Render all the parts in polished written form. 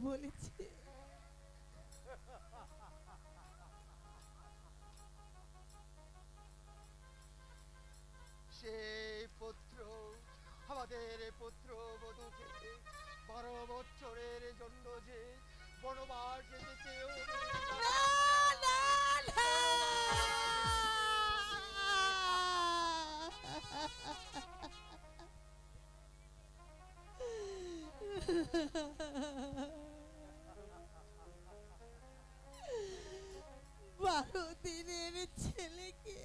বলেছে। সেই পুত্র আমাদের পুত্র বধূকে 12 বছরের জন্য যে বনবাস যেতে বারো দিনের ছেলেকে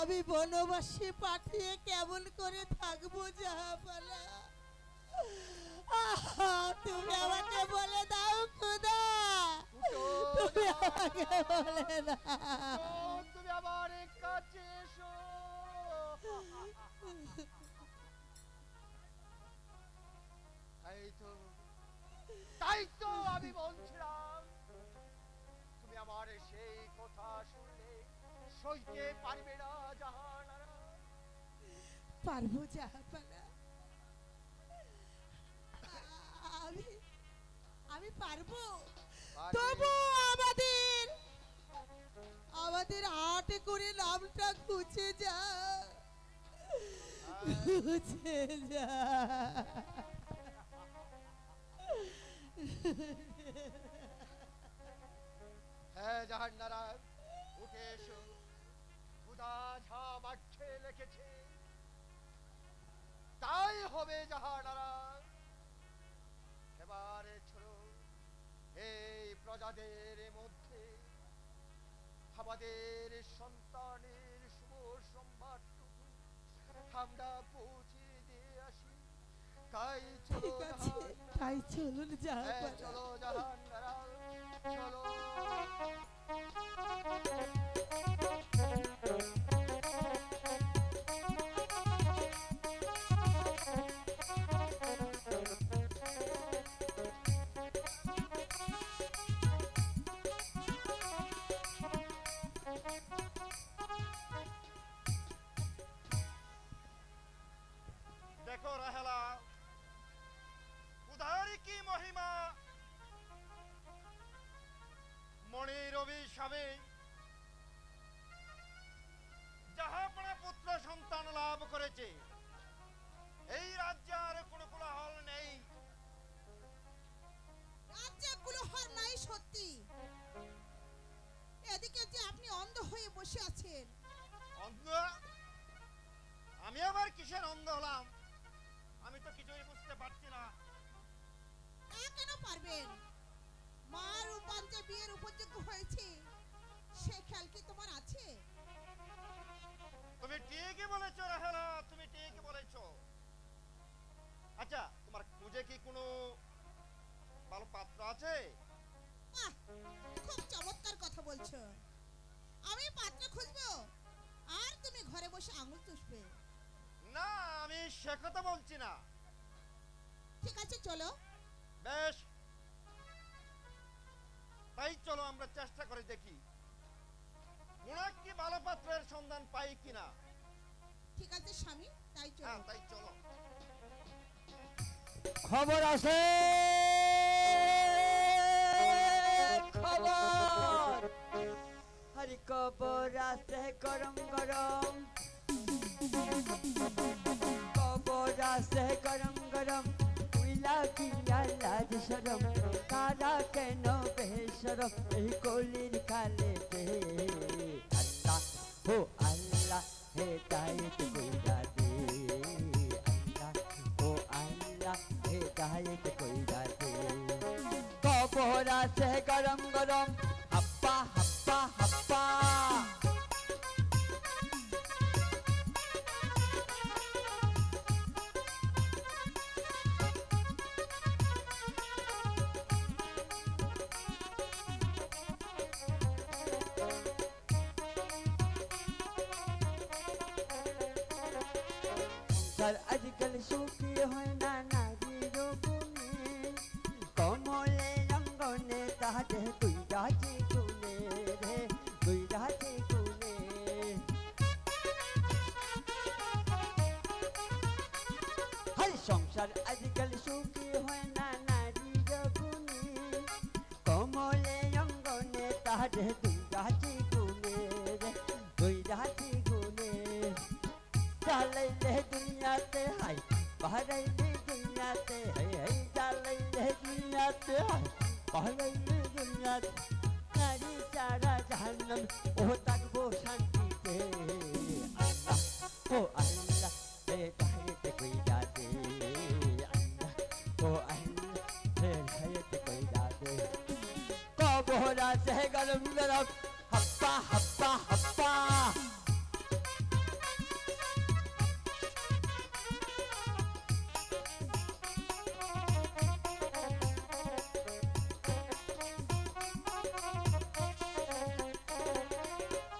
আমি বনবাসে পাঠিয়ে কেমন করে থাকবো জাহাপানা? তুমি আমাকে বলে দাও খোদা, তুমি আমাকে বলে দাও। তুমি আমার কাছে এসো। তাই তো আমি বলছিলাম, তুমি আমার সেই কথা শুনলে সইতে পারবে না জাহানারা? পারবো জাহাপানা, আমি পারবো। তবু আমাদের হাটে করে নামটা খুঁজে যা, খুঁজে যা। হ্যাঁ জাহানারা, উঠে এসো। খুদা যা মাঠে লিখেছে তাই হবে জাহানারা। এবারে ছোড়ো এই প্রজাদের মধ্যে আমাদের সন্তানের শুভ সংবাদটুকু আমরা পৌঁছে দিয়ে আসি। তাই চলো, তাই চলুন জাহাপানা, চলো জাহানারা, চলো। দেখো রাহেলা, উদারি কি মহিমা! মণির অভিশাপে জাহাপনা পুত্র সন্তান লাভ করেছে। এই রাজ্যে আর কোনো কোলাহল নেই। রাজ্যে কোলাহল নাই সত্যি, এদিকে যে আপনি অন্ধ হয়ে বসে আছেন। অন্ধ? আমি আবার কিসের অন্ধ হলাম? আমি তো কিছুই বুঝতে পারছি না। তা কেন পারবেন? মা রূপান যে বিয়ের উপযোগ্য হয়েছে সে খেয়াল কি তোমার আছে? তুমি ঠিকই বলেছো রাহেলা, তুমি ঠিকই বলেছো। আচ্ছা, তোমার খুঁজে কি কোনো ভালো পাত্র আছে? খুব চমৎকার কথা বলছো। আমি পাত্র খুঁজবো আর তুমি ঘরে বসে আঙুল চুষবে? না, আমি সে কথা বলছি না। ঠিক আছে চলো। বেশ, তাই চলো আমরা চেষ্টা করে দেখি কোন কি ভালো পাত্রের সন্ধান পাই কিনা। ঠিক আছে স্বামী, তাই চলো। হ্যাঁ, তাই চলো। খবর আছে, খবর, হরি খবর আছে গরম গরম, খবর আছে গরম গরম। উইলা কিয়া লাজ শরম, তারা কেন বেশরম এই কলির কালে বে। আল্লাহ হো আল্লাহ হেদায়েত কইরা দে, আল্লাহ ও আল্লাহ হেদায়েত কইরা দে। খবর আছে গরম গরম, হাপ্পা হাপ্পা হাপ্পা। আজকাল সুখী হয় না নারীর গুণে, কমলে রঙ্গনে তাহাতে তুই রাজি গুণে রে, তুই রাজি গুণে। হর সংসার আজকাল সুখী হয় না নারী রে তুই রাজি গুনে রে তুই রাজি গুনে চালাইলে দুনিয়াতে হাই বাহারাইলে দুনিয়াতে হাই হাই চালাইলে দুনিয়াতে হাই বাহারাইলে দুনিয়াতে নারী সারা জাহান্নাম ও থাকবো শান্তিতে আল্লাহ ও আল্লাহ হে তাহিতে কই যাতে আল্লাহ ও আল্লাহ হে তাহিতে কই যাতে কবর আছে গরম গরম হাপ্পা হাপ্পা হাপ্পা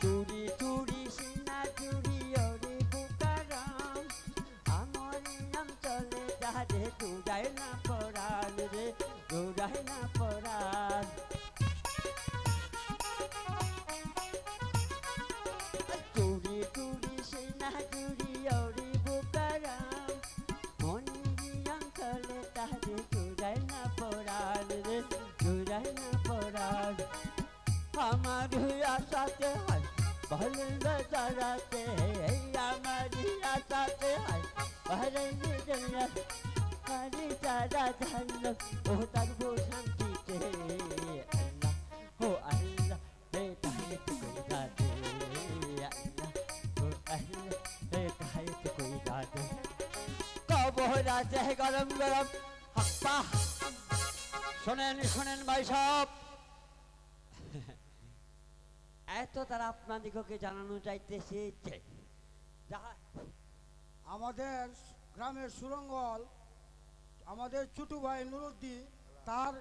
চুরি চুরি সিনা চুরি ওরে বুকারাম আমার নাম চলে যারে দৌড়ায় না পড়ান রে দৌড়ায় না পড়ান চুরি চুরি সিনা চুরি ওরে বুকারাম মনিয়াম চলে যারে দৌড়ায় না পড়ান রে দৌড়ায় না পড়ান আমার আশাতে হয় ভালো বেচারাতে আমার আশাতে হয় ভালো দুনিয়া হারি সারা জাহান্নাম ও থাকবো শান্তিতে আল্লাহ ও আল্লাহ হে তাহিতে কই যাতে আল্লাহ ও আল্লাহ হে তাহিতে কই যাতে কবর আছে গরম গরম হাপ্পা শোনেন শোনেন ভাই সব এত তারা আপনাদিগকে জানানো চাইতেছে যে যাহা আমাদের গ্রামের সুরঙ্গল আমাদের ছোট ভাই নুরুদ্দিন তার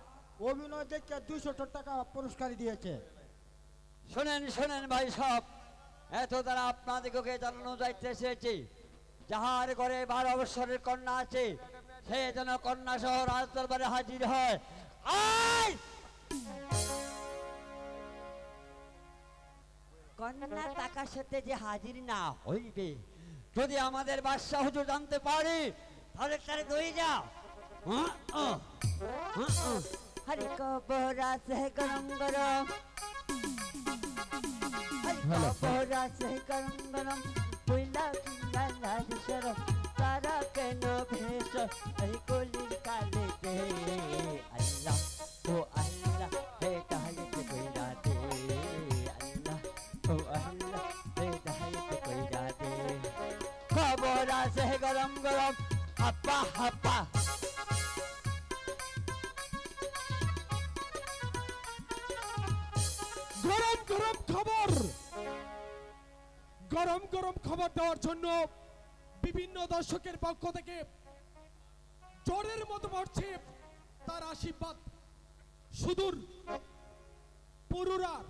অভিনয় দেখে 200 টাকা পুরস্কার দিয়েছে। শোনেন শোনেন ভাই সব এত তারা আপনাদিগকে জানানো যাইতেছে যে যাহার ঘরে 12 বৎসরের কন্যা আছে সে যেন কন্যা সহ রাজ দরবারে হাজির হয় আয় কন্যা টাকার সাথে যে হাজির না হইবে যদি আমাদের বাদশাহ হুজুর জানতে পারে তাহলে তারে দই যাও হরি কবর আছে গরম গরম হরি কবর আছে গরম গরম পয়লা কিনা লাল শরম তারা কেন ভেস হরি কলির কালেতে আল্লাহ ও আল্লাহ হে তাহলে কইরা দে আল্লাহ ও আল্লাহ হে তাহলে কইরা দে খবর আছে গরম গরম হাপ্পা হাপ্পা গরম গরম খবর গরম গরম খবর দেওয়ার জন্য বিভিন্ন দর্শকের পক্ষ থেকে জ্বরের মতো পড়ছে তার আশীর্বাদ সুদূর পুরুরার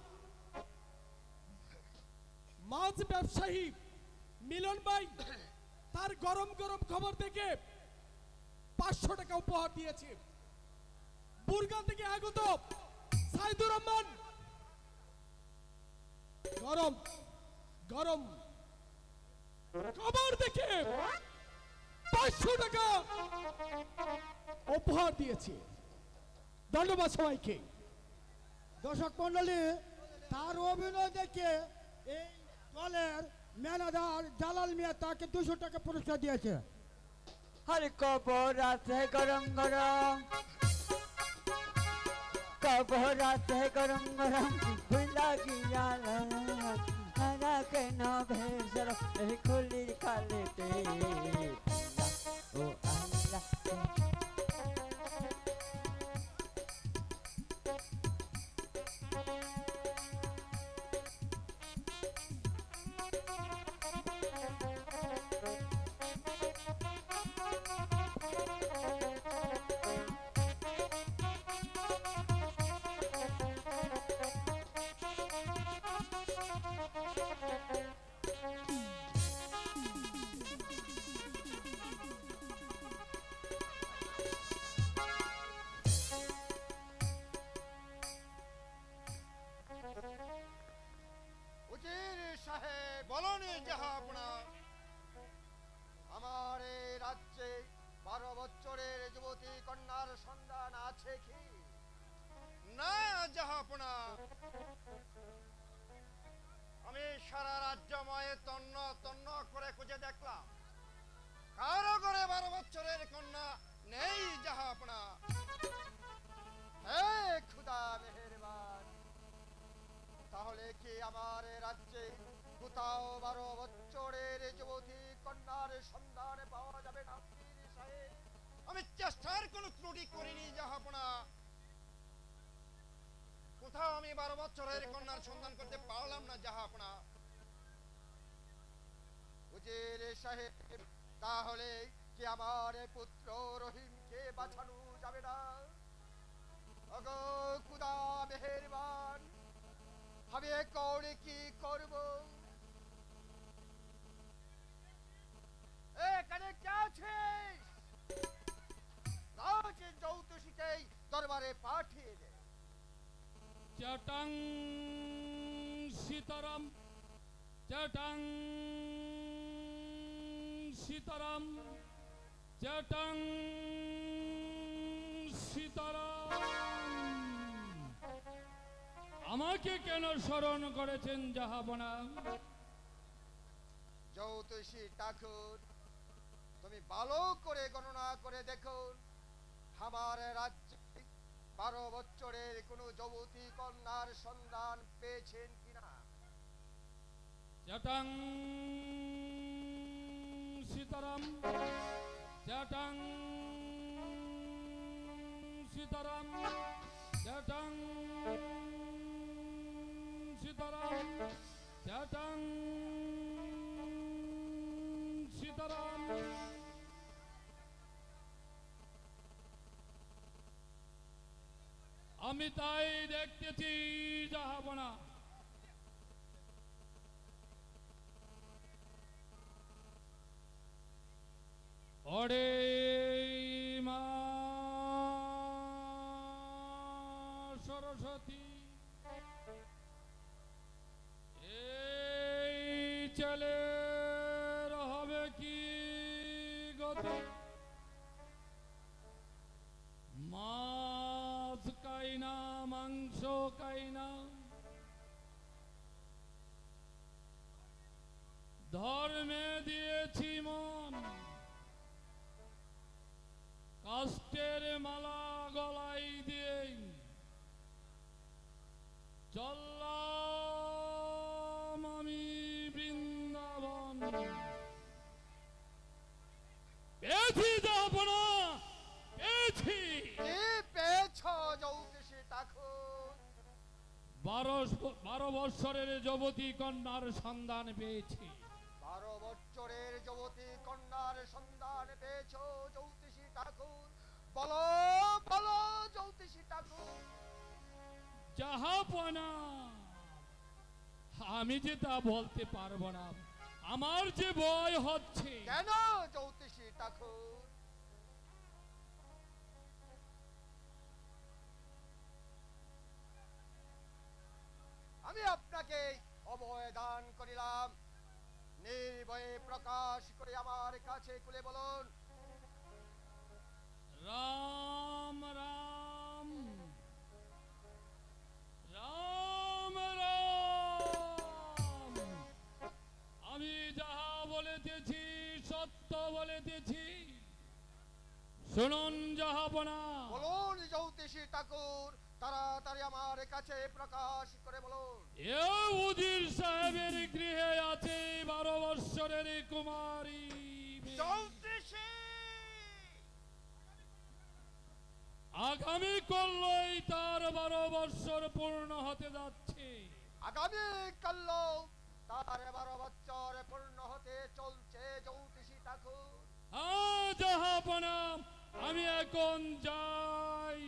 মাছ ব্যবসায়ী মিলন ভাই তার গরম গরম খবর দেখে 500 টাকা উপহার দিয়েছে। বুরগা থেকে আগত সাইদুর রহমান গরম গরম খবর দেখে 500 টাকা উপহার দিয়েছে। ধন্যবাদ সবাইকে। দর্শক মন্ডলী তার অভিনয় দেখে এই দলের ম্যানেজার জালাল মিয়া তাকে 200 টাকা পুরস্কার দিয়েছে। হরি কবর আছে গরম গরম কবর আছে গরম গরম ভুলা গিয়া তারা কেন ভেসর খুলির কালেতে আল্লাহ ও আল্লাহ উজির সাহেব বলনি জাহাপনা আমার এই রাজ্যে 12 বছরের যুবতী কন্যার সন্ধান আছে কি? না জাহাপনা, আমি সারা রাজ্যময় তন্ন তন্ন করে খুঁজে দেখলাম, কারো ঘরে 12 বছরের কন্যা নেই জাহাপনা। হে খুদা মেহেরবান, তাহলে কি আমার রাজ্যে কোথাও 12 বছরের যুবতী কন্যার সন্ধান পাওয়া যাবে না? পীর সাহেব, আমি চেষ্টার কোনো ত্রুটি করিনি জাহাপনা, কোথাও আমি 12 বছরের কন্যার সন্ধান করতে পারলাম না জাহাপনা। উজির সাহেব, তাহলে কি আমার পুত্র রহিমকে বাঁচানো যাবে না? ওগো খুদা মেহেরবান, আমি করে কি করব? এখানে কে আছিস? রাজ জ্যোতিষীকে দরবারে পাঠিয়ে দে। চটং সীতারাম, চটং সীতারাম, চটং সীতারাম। আমাকে কেন স্মরণ করেছেন জাহাপনা? জ্যোতিষী ঠাকুর, তুমি ভালো করে গণনা করে দেখুন, আমার রাজ্যে 12 বছরের কোন যুবতী কন্যার সন্ধান পেয়েছেন কিনা? চটং সীতারাম, চটং সীতারাম, চটং সীতারাম, চটং সীতারাম। আমি তাই দেখতেছি জাহাপনা। ওরে মা সরস্বতী, এই ছেলের হবে কি গতি? মাছ খাই না, মাংস খাই না, ধর্মে দিয়েছি মন, কাষ্টের মালা গলায় দিয়ে চললাম আমি বৃন্দাবন। পেয়েছি জাহাপনা, পেয়েছি। কি পেয়েছ জ্যোতিষী ঠাকুর? 12 বৎসরের যুবতী কন্যার সন্ধান পেয়েছি। 12 বছরের যুবতী কন্যার সন্ধান পেয়েছ জ্যোতিষী ঠাকুর? বলো বলো জ্যোতিষী ঠাকুর। জাহাপনা, আমি যে তা বলতে পারবো না, আমার যে ভয় হচ্ছে। কেন জ্যোতিষী ঠাকুর? আমি আপনাকে অভয় দান করিলাম, নির্ভয়ে প্রকাশ করে আমার কাছে খুলে বলুন। রাম রাম, রাম রাম, আমি যাহা বলিতেছি সত্য বলিতেছি, শুনুন জাহাপনা। বলুন জ্যোতিষী ঠাকুর, তাড়াতাড়ি আমার কাছে প্রকাশ করে বলুন। এ উজির সাহেবের গৃহে আছে 12 বৎসরের কুমারী। জ্যোতিষী, আগামী কল্লই তার 12 বৎসর পূর্ণ হতে যাচ্ছে। আগামী কাল তার 12 বছর পূর্ণ হতে চলছে জ্যোতিষী ঠাকুর। হ্যাঁ জাহাপনা, আমি এখন যাই।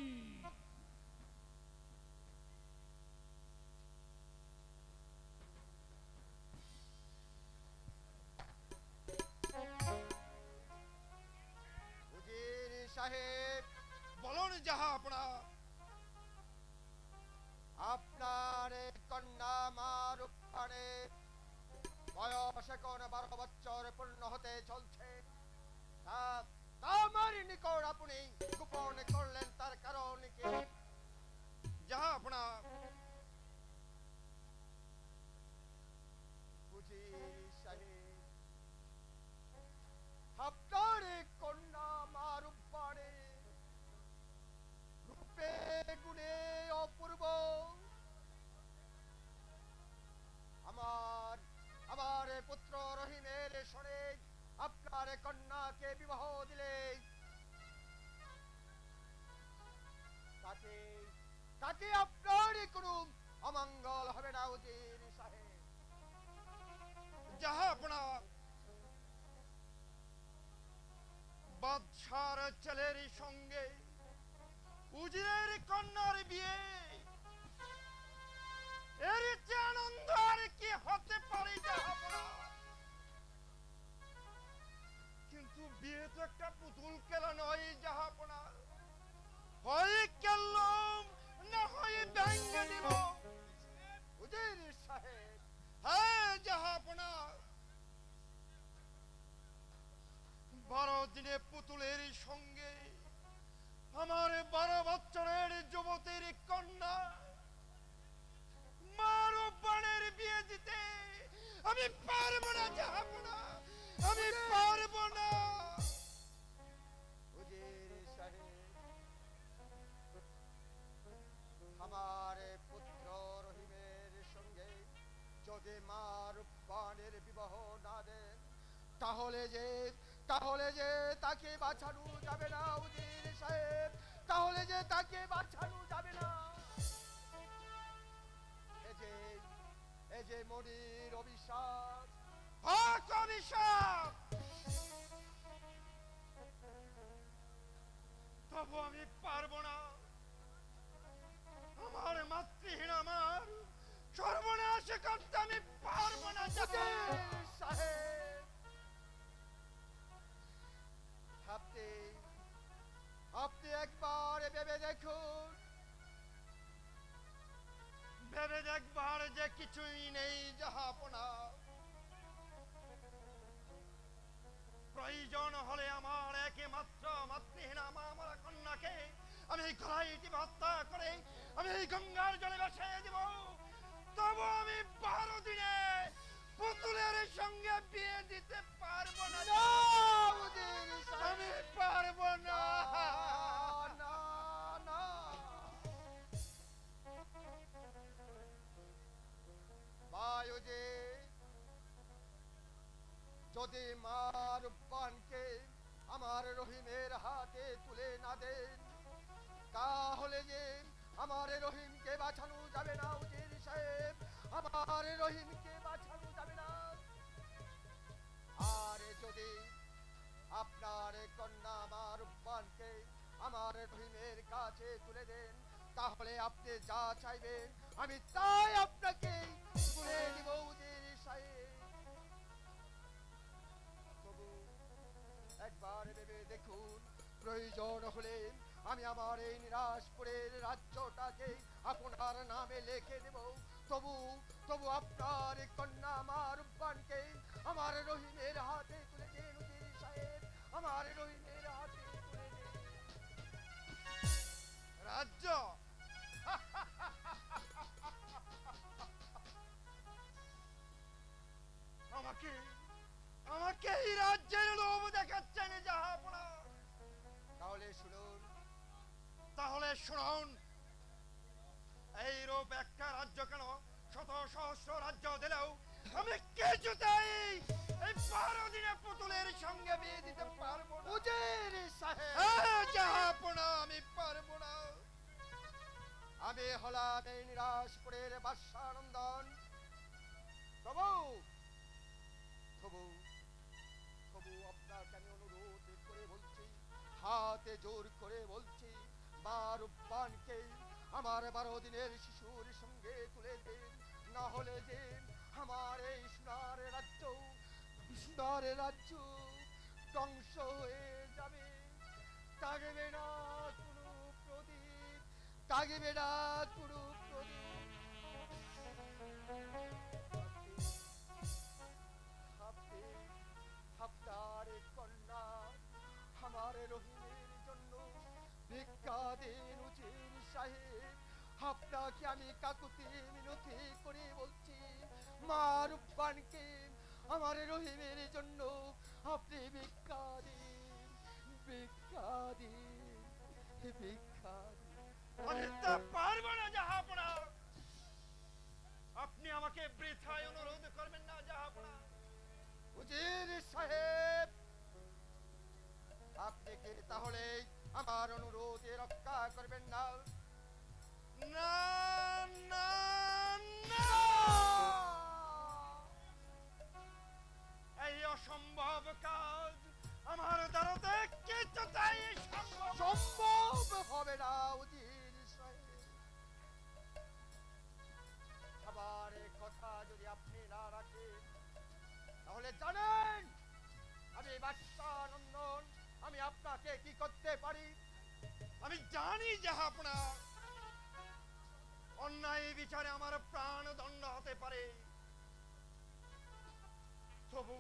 উজির সাহেব, বলুন জাহাপনা, আপনার কন্যা মার উপরে বয়স এখন 12 বছর পূর্ণ হতে চলছে। আমার নিকট আপনি গোপন করলেন, তার কারণ কি? তাকে আপনারই কোনো অমঙ্গল হবে না উজির সাহেব। জাহাপনা, বাদশার ছেলের সঙ্গে উজিরের কন্যার বিয়ে, এর চেয়ে আনন্দ আর কি হতে পারে জাহাপনা? কিন্তু বিয়ে তো একটা পুতুল খেলা নয় জাহাপনা, হয় খেললাম না হয় ভেঙে দিব। উজির সাহেব, হ্যাঁ জাহাপনা, 12 দিনে পুতুলের সঙ্গে আমার 12 বছরের যুবতীর কন্যা মারুবানের বিয়ে দিতে আমি পারবো না জাহাপনা, আমি পারবো না। উজির সাহেব, আমার পুত্র রহিমের সঙ্গে যদি মা রূপবানের বিবাহ না দেন, তাহলে যে তাকে বাঁচানো যাবে না উজির সাহেব, তাহলে যে তাকে বাঁচানো যাবে না। এই যে মনির অভিশাপ, হক অভিশাপ, তবু আমি পারবো না। আমার মাতৃহীন আমার সর্বনাশ করতে আমি পারবো না উজির সাহেব, আপনি একবার ভেবে দেখুন, ভেবে দেখবার যে কিছুই নেই জাহাপনা। প্রয়োজন হলে আমার একমাত্র মাতৃহীন আমার কন্যাকে আমি গলায় টিপে হত্যা করে আমি এই গঙ্গার জলে ভাসিয়ে দিব, তবু আমি 12 দিনে পুতুলের সঙ্গে বিয়ে দিতে পারবো না। উজির আমি পারবো না। না না, বায়ুজি, যদি মা রূপবানকে আমার রহিমের হাতে তুলে না দেন, তাহলে যে আমার রহিমকে বাঁচানো যাবে না উজির সাহেব, আমার রহিমকে বাঁচানো যাবে না। আর যদি আপনার কন্যা আমার রূপবানকে আমার রহিমের কাছে তুলে দেন, তাহলে আপনি যা চাইবেন আমি তাই আপনাকে তুলে দিব উজির সাহেব। তবু একবার ভেবে দেখুন, প্রয়োজন হলে আমি আমার এই নিরাশপুরের রাজ্যটাকে আপনার নামে লিখে দেব, তবু আপনার কন্যা আমার রূপবানকে আমার রহিমের হাতে তুলে দিন উজির সাহেব, আমার রহিমের হাতে তুলে দিন। রাজ্য আমাকে এই রাজ্যের লোভ দেখাচ্ছেন জাহাপনা? তাহলে শুনুন, এইরূপ একটা রাজ্য কেন, শত সহস্র রাজ্য দিলেও আমি কিছুতেই এই 12 দিনে পুতুলের সঙ্গে বিয়ে দিতে পারবো না উজির সাহেব, জাহাপনা, আমি পারবো না। আমি হলাম এই নিরাশপুরের বাদশানন্দন। তবু আপনাকে আমি অনুরোধ করে বলছি, হাতে জোর করে বলছি, মা রূপবানকে আমার 12 দিনের শিশুর সঙ্গে তুলে দিন, না হলে যে আমার এই সোনার রাজ্য ধ্বংস হয়ে যাবে। থাকবে না কোনো প্রদীপ, থাকবে না কোনো প্রদীপ। আপনার কন্যা আমার রহিমের জন্য ভিক্ষা দিন উজির সাহেব। আপনাকে আমি কাকুতি মিনতি করে বলছি, মা রূপবানকে আমার রহিমের জন্য আপনি ভিক্ষা দিন, ভিক্ষা দিন, ভিক্ষা দিন। আমি তা পারবো না জাহাপনা। আপনি আমাকে বৃথায় অনুরোধ করবেন না জাহাপনা। উজির সাহেব, আপনি কি তাহলে আমার অনুরোধে রক্ষা করবেন না? না না না, এই অসম্ভব কাজ আমার দ্বারাতে কিছুতেই সম্ভব হবে না উজির সাহেব। আবার এ কথা যদি আপনি না রাখেন তাহলে জানেন আমি বাদশাহ নন্দন আমি আপনাকে কি করতে পারি। আমি জানি জাহাপনা অন্যায় বিচারে আমার প্রাণ দণ্ড হতে পারে, তবু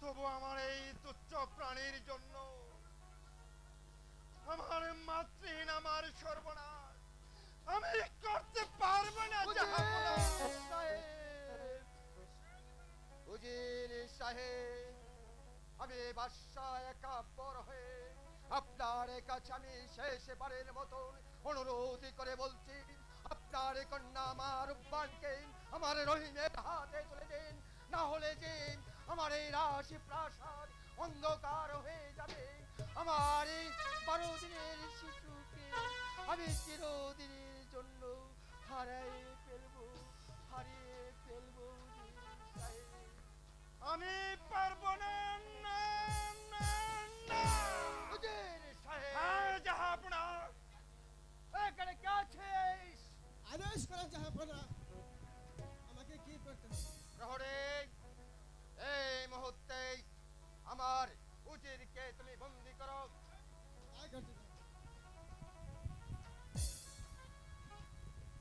তবু আমার এই তুচ্ছ প্রাণীর জন্য আমার মাতৃহীন আমার সর্বনাশ আমি করতে পারবো না জাহাপনা। উজির সাহেব আমি বাদশাহ একাব্বর হয়ে আপনার কাছে আমি শেষবারের মতন অনুরোধ করে বলছি আপনার কন্যা আমার রূপবানকে আমার রহিমের হাতে তুলে দিন, না হলে যে আমার এই রাশি প্রাসাদ অন্ধকার হয়ে যাবে। আমার এই 12 দিনের শিশুকে আমি চিরদিনের জন্য হারিয়ে ফেলবো। আমি পারবো না না না না। উজির সাহেব হ্যাঁ জাহাপনা, এখানে কে আছিস? আদেশ করেন জাহাপনা, আমাকে কি করতে হবে? প্রহরী এই মুহূর্তে আমার উজিরকে তুমি বন্দী করো। তাই করতে হবে।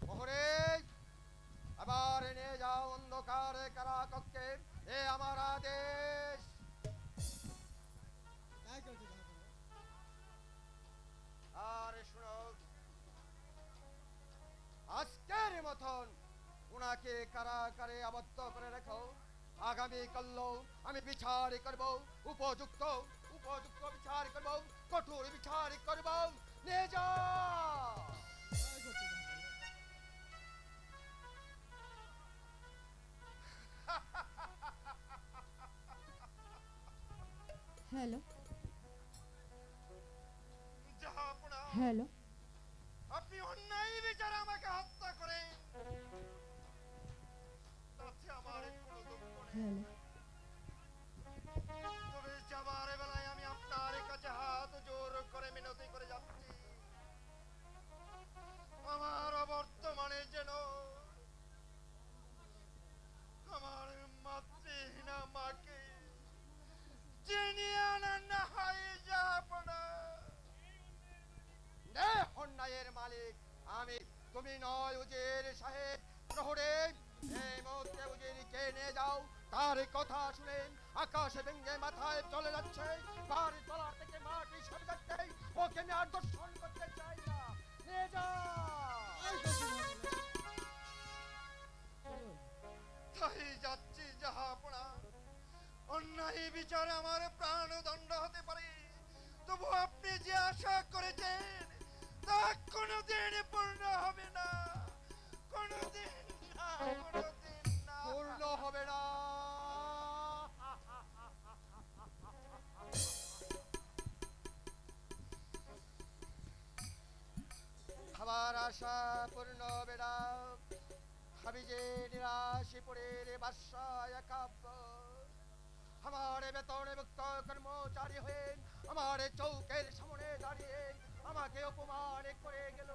প্রহরী আবার নিয়ে যাও অন্ধকার কারাকক্ষে, এ আমার আদেশ। তাই করতে হবে। আর শুনো, আজকের মতন ওনাকে কারাগারে আবদ্ধ করে রেখো। আগামী কাল আমি বিচার করব, উপযুক্ত বিচার করব, কঠোর বিচার করব। নিয়ে যাও। তাই করতে হবে। হ্যালো জাহাপনা হ্যালো আপনি অন্যায় বিচারে আমাকে হত্যা করেন, তাতে আমার কোনো দুঃখ নেই। হ্যালো তবে যাবার বেলায় আমি আপনার কাছে হাত জোর করে মিনতি করে যাচ্ছি, আমার বর্তমানে যেন আমার মাতৃহীনা মাকে চিনিয়ে আনা না হয় জাহাপনা। অন্যায়ের মালিক আমি, তুমি নয় উজির সাহেব। প্রহরী এই মুহূর্তে উজিরকে নিয়ে যাও। তার কথা শুনে আকাশে ভেঙে মাথায় চলে যাচ্ছে, বাড়ি তলা থেকে মাটি সরে যাচ্ছে। ওকে আমি আর দর্শন করতে চাই না। নিয়ে যাও। তাই করতে হবে। চলুন। তাই যাচ্ছি জাহাপনা। অন্যায় বিচারে আমার প্রাণ দণ্ড হতে পারে, তবু আপনি যে আশা করেছেন তা কোনোদিন পূর্ণ হবে না, কোনোদিন না, কোনোদিন না। পূর্ণ হবে না। আমার আশা পূর্ণ হবে না। আমি যে নিরাশিপুরের বাদশাহ একাব্বর, আমার বেতনে মুক্ত কর্মচারী হয়ে আমার চৌকের সামনে দাঁড়িয়ে আমাকে অপমান করে গেল।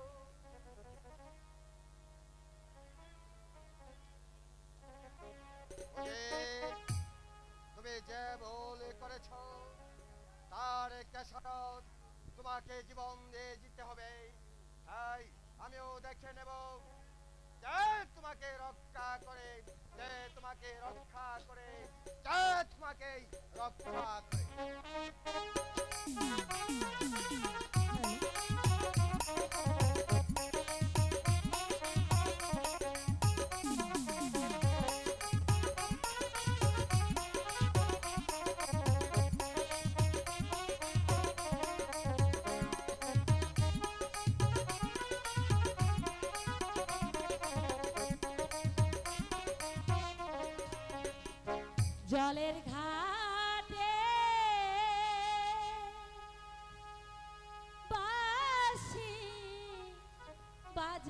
তুমি যে ভুল করেছ তার কেসারত তোমাকে জীবন দিয়ে জিততে হবে। তাই আমিও দেখে নেব যে তোমাকে রক্ষা করে, যে তোমাকে রক্ষা করে, যে তোমাকে রক্ষা করে। জলের ঘাটে বাঁশি বাজে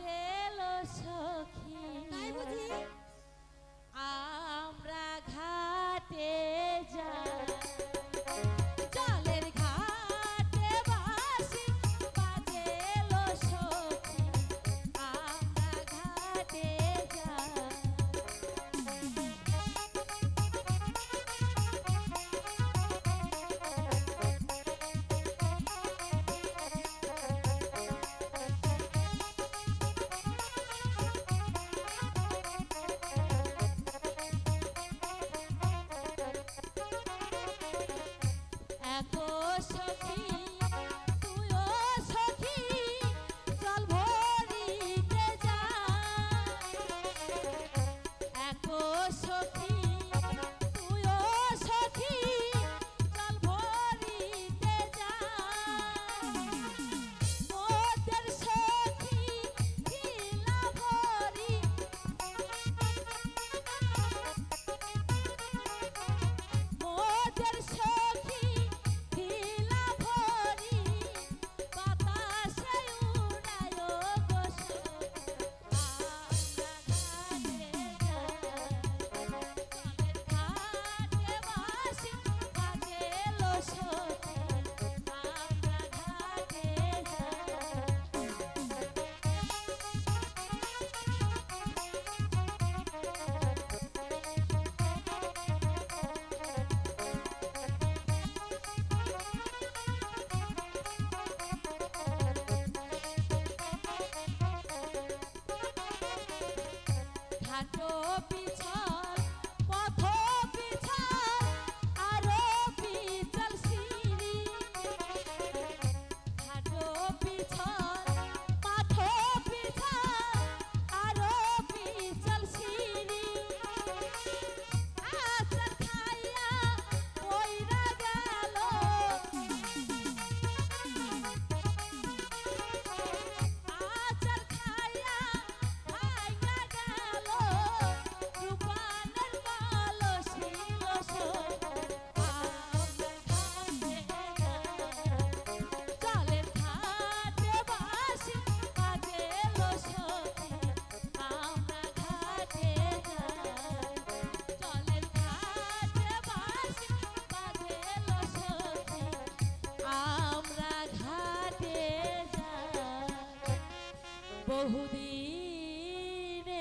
বহুদিনে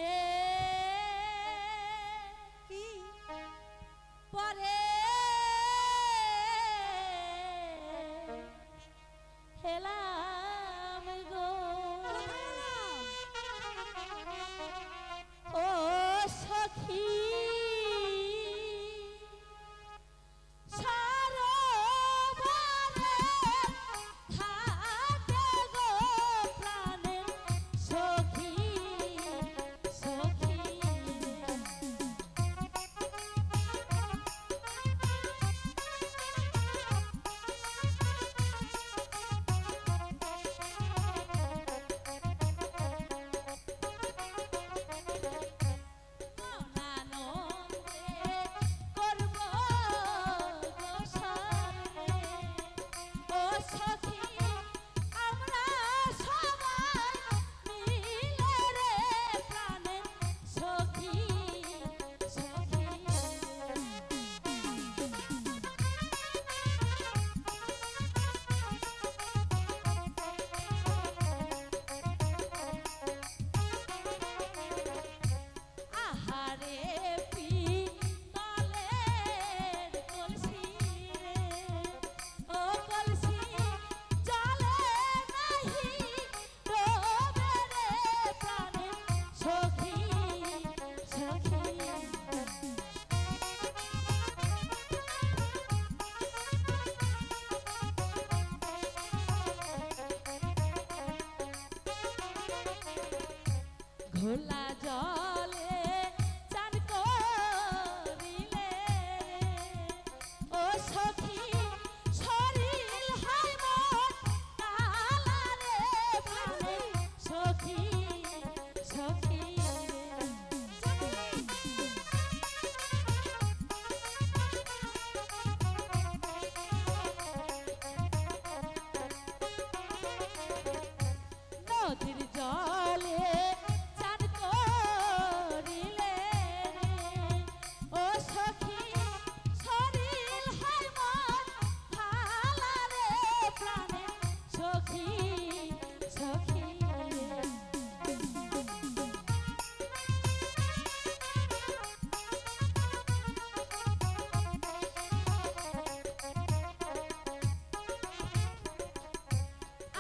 কি পরে হেলাম গো ও সখী সরোবরে থাকে গো প্রাণের সখী সখী মনানন্দে করব গোসারে ও সখী আমরা সবাই মিলে রে প্রাণের সখী সখী আহারে পিতলের কলসি রে ও কলসি জলে নাহি ডোবে রে প্রাণের সখী সখী ঘোলা জলে চান করিলে ও সখী শরীর হয় মন কালা রে প্রাণের সখী সখী নদীর জলে চান করিলে রে ও সখী শরীর হয় মন ভালা রে প্রাণের সখী সখী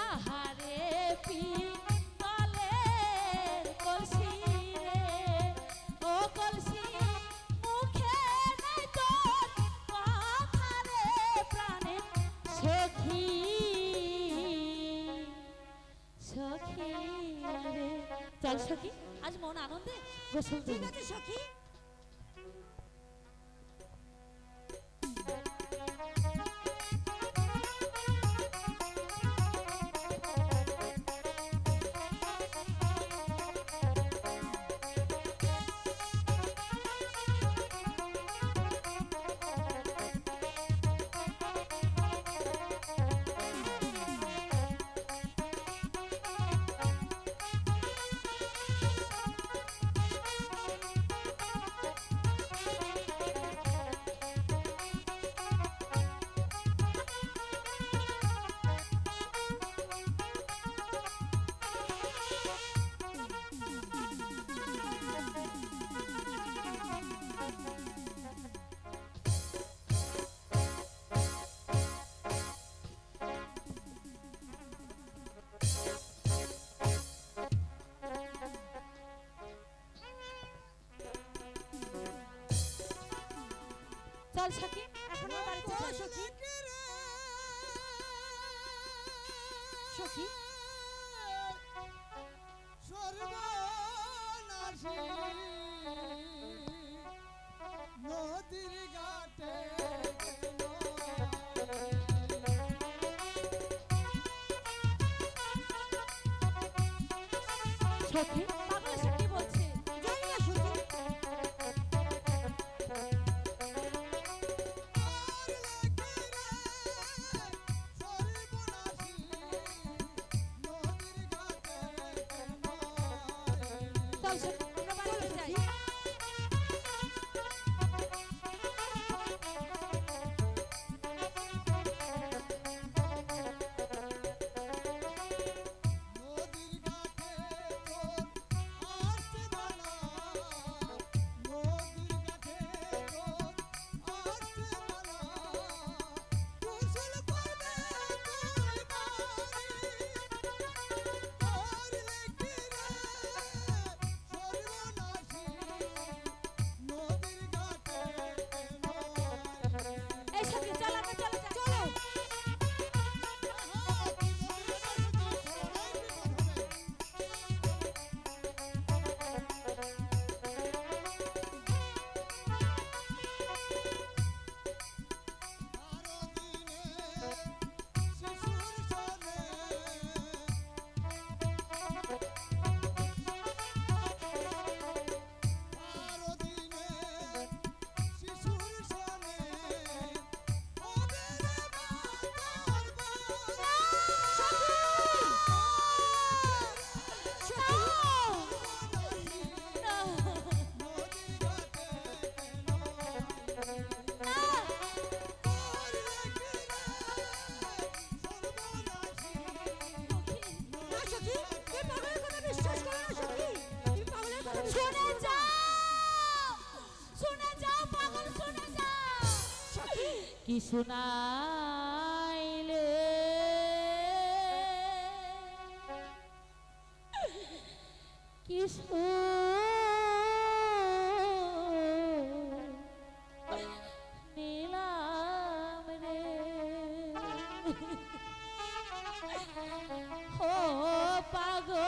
আহারে পিতলের কলসি রে ও কলসি মুখে নাই তোর কথা রে প্রাণের সখী সখী রে চল সখী আজ মন আনন্দে গোসল ঠিক দেব আছে সখী চল সখী এখন আমার বাড়িতে চল সখী সখী সর্বনাশী নদীর ঘাটে সখী পাগল সে কি বলছে জানি না সখী চল সখী আমরা বাড়িতে যাই নদীর ঘাটে কি শুনাইলে কি নিলাম রে ও পাগল